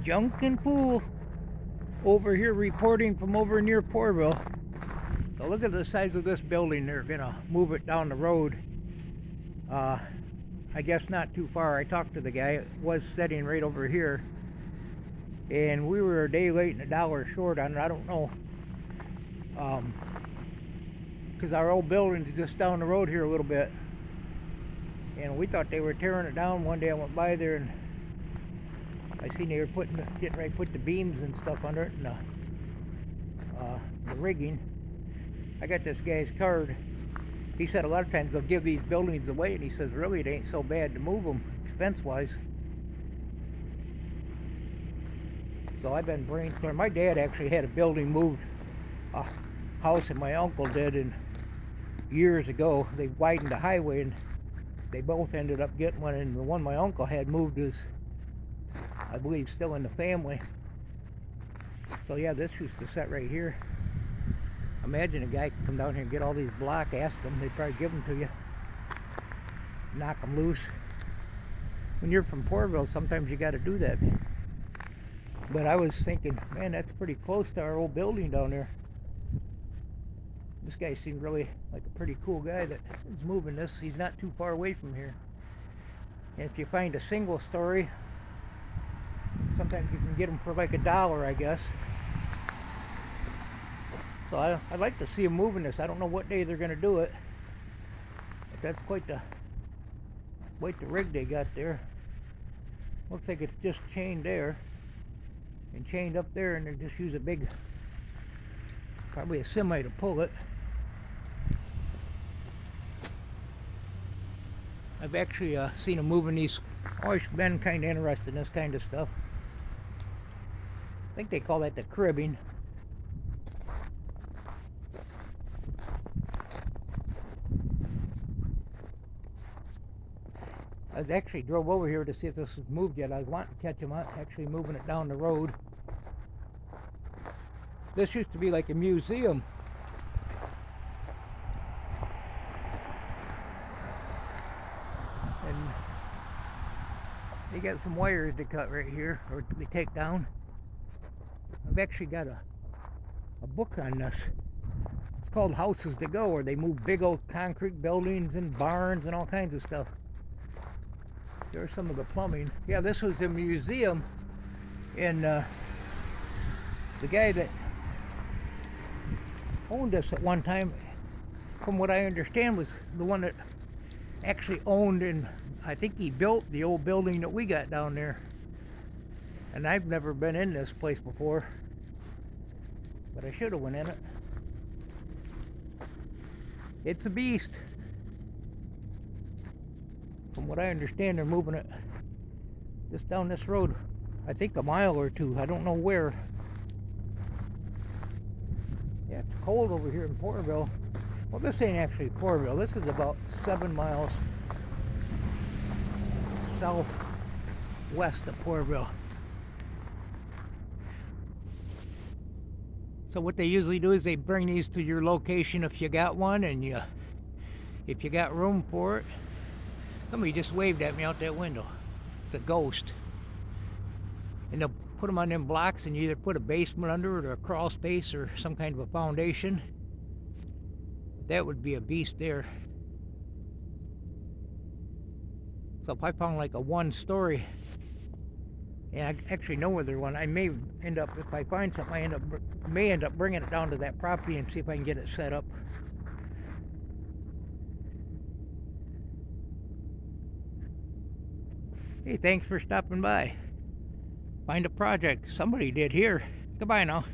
Junkin Pool over here reporting from over near Porterville. So look at the size of this building. They're gonna move it down the road. I guess not too far. I talked to the guy. It was sitting right over here, and we were a day late and $1 short on it. I don't know, because our old building is just down the road here a little bit, and we thought they were tearing it down. One day I went by there and I seen they were getting ready to put the beams and stuff under it, and the rigging. I got this guy's card. He said a lot of times they'll give these buildings away, and he says really it ain't so bad to move them expense-wise. So I've been brainstorming. My dad actually had a building moved, a house that my uncle did, and years ago they widened the highway, and they both ended up getting one. And the one my uncle had moved is, I believe, still in the family. So yeah, this used to sit right here. Imagine a guy could come down here and get all these blocks, ask them, they'd probably give them to you. Knock them loose. When you're from Porterville, sometimes you got to do that. But I was thinking, man, that's pretty close to our old building down there. This guy seemed really like a pretty cool guy that is moving this. He's not too far away from here. And if you find a single story, sometimes you can get them for like $1, I guess. So I'd like to see them moving this. I don't know what day they're going to do it, but that's quite the rig they got there. Looks like it's just chained there and chained up there, and they just use a big, probably a semi to pull it. I've actually seen them moving these. Always been kind of interested in this kind of stuff. I think they call that the cribbing. I actually drove over here to see if this was moved yet. I was wanting to catch them out, actually moving it down the road. This used to be like a museum. And they got some wires to cut right here, or to take down. I've actually got a book on this. It's called Houses to Go, where they move big old concrete buildings and barns and all kinds of stuff. There's some of the plumbing. Yeah, this was a museum, and the guy that owned this at one time, from what I understand, was the one that actually owned, and I think he built the old building that we got down there. And I've never been in this place before, but I should have went in it. It's a beast. From what I understand, they're moving it just down this road. I think a mile or two. I don't know where. Yeah, it's cold over here in Porterville. Well, this ain't actually Porterville. This is about 7 miles southwest of Porterville. So what they usually do is they bring these to your location if you got one, and if you got room for it. Somebody just waved at me out that window. It's a ghost. And they'll put them on them blocks, and you either put a basement under it or a crawl space or some kind of a foundation. That would be a beast there. So if I found like a 1-story, and I actually know where they're one, I may end up, if I find something, I may end up bringing it down to that property and see if I can get it set up. Hey, thanks for stopping by. Find a project. Somebody did here. Goodbye now.